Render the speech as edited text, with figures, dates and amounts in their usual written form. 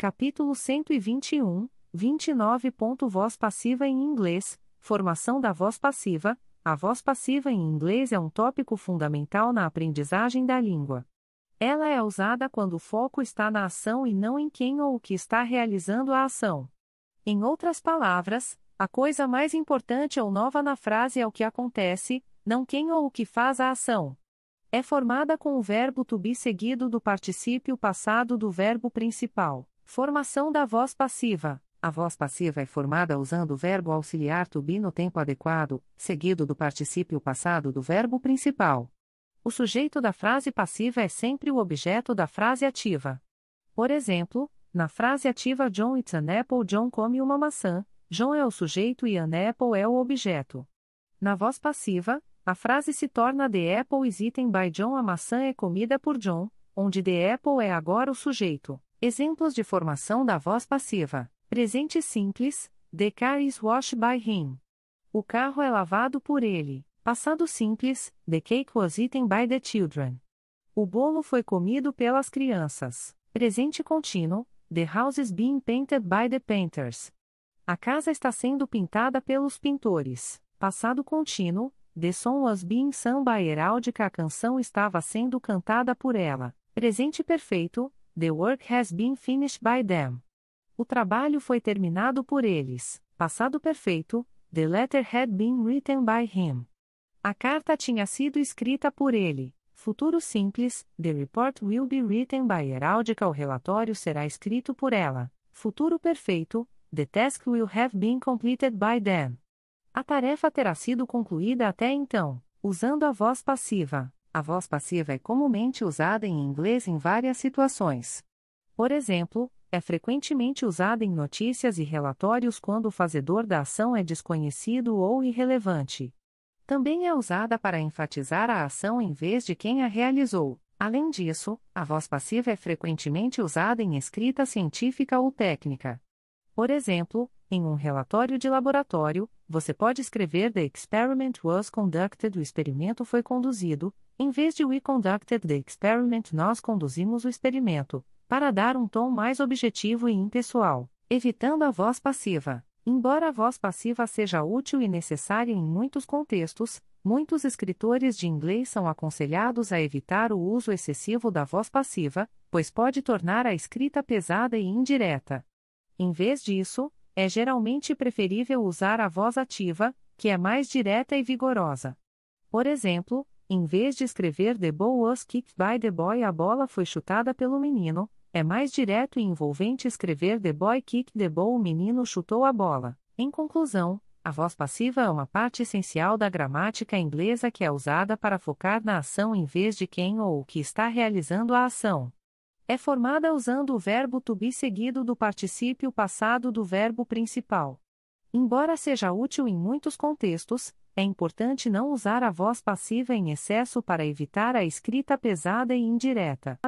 Capítulo 121, 29. Voz passiva em inglês, formação da voz passiva. A voz passiva em inglês é um tópico fundamental na aprendizagem da língua. Ela é usada quando o foco está na ação e não em quem ou o que está realizando a ação. Em outras palavras, a coisa mais importante ou nova na frase é o que acontece, não quem ou o que faz a ação. É formada com o verbo to be seguido do particípio passado do verbo principal. Formação da voz passiva. A voz passiva é formada usando o verbo auxiliar to be no tempo adequado, seguido do particípio passado do verbo principal. O sujeito da frase passiva é sempre o objeto da frase ativa. Por exemplo, na frase ativa John eats an apple, John come uma maçã, John é o sujeito e an apple é o objeto. Na voz passiva, a frase se torna The apple is eaten by John, a maçã é comida por John, onde The apple é agora o sujeito. Exemplos de formação da voz passiva. Presente simples, The car is washed by him. O carro é lavado por ele. Passado simples, The cake was eaten by the children. O bolo foi comido pelas crianças. Presente contínuo, The house is being painted by the painters. A casa está sendo pintada pelos pintores. Passado contínuo, The song was being sung by Heráldica, a canção estava sendo cantada por ela. Presente perfeito, The work has been finished by them. O trabalho foi terminado por eles. Passado perfeito, The letter had been written by him. A carta tinha sido escrita por ele. Futuro simples, The report will be written by Heráldica, o relatório será escrito por ela. Futuro perfeito, The task will have been completed by them. A tarefa terá sido concluída até então, usando a voz passiva. A voz passiva é comumente usada em inglês em várias situações. Por exemplo, é frequentemente usada em notícias e relatórios quando o fazedor da ação é desconhecido ou irrelevante. Também é usada para enfatizar a ação em vez de quem a realizou. Além disso, a voz passiva é frequentemente usada em escrita científica ou técnica. Por exemplo, em um relatório de laboratório, você pode escrever The experiment was conducted, o experimento foi conduzido, em vez de We conducted the experiment, nós conduzimos o experimento, para dar um tom mais objetivo e impessoal, evitando a voz passiva. Embora a voz passiva seja útil e necessária em muitos contextos, muitos escritores de inglês são aconselhados a evitar o uso excessivo da voz passiva, pois pode tornar a escrita pesada e indireta. Em vez disso, é geralmente preferível usar a voz ativa, que é mais direta e vigorosa. Por exemplo, em vez de escrever The ball was kicked by the boy, a bola foi chutada pelo menino, é mais direto e envolvente escrever The boy kicked the ball, o menino chutou a bola. Em conclusão, a voz passiva é uma parte essencial da gramática inglesa que é usada para focar na ação em vez de quem ou o que está realizando a ação. É formada usando o verbo to be seguido do particípio passado do verbo principal. Embora seja útil em muitos contextos, é importante não usar a voz passiva em excesso para evitar a escrita pesada e indireta.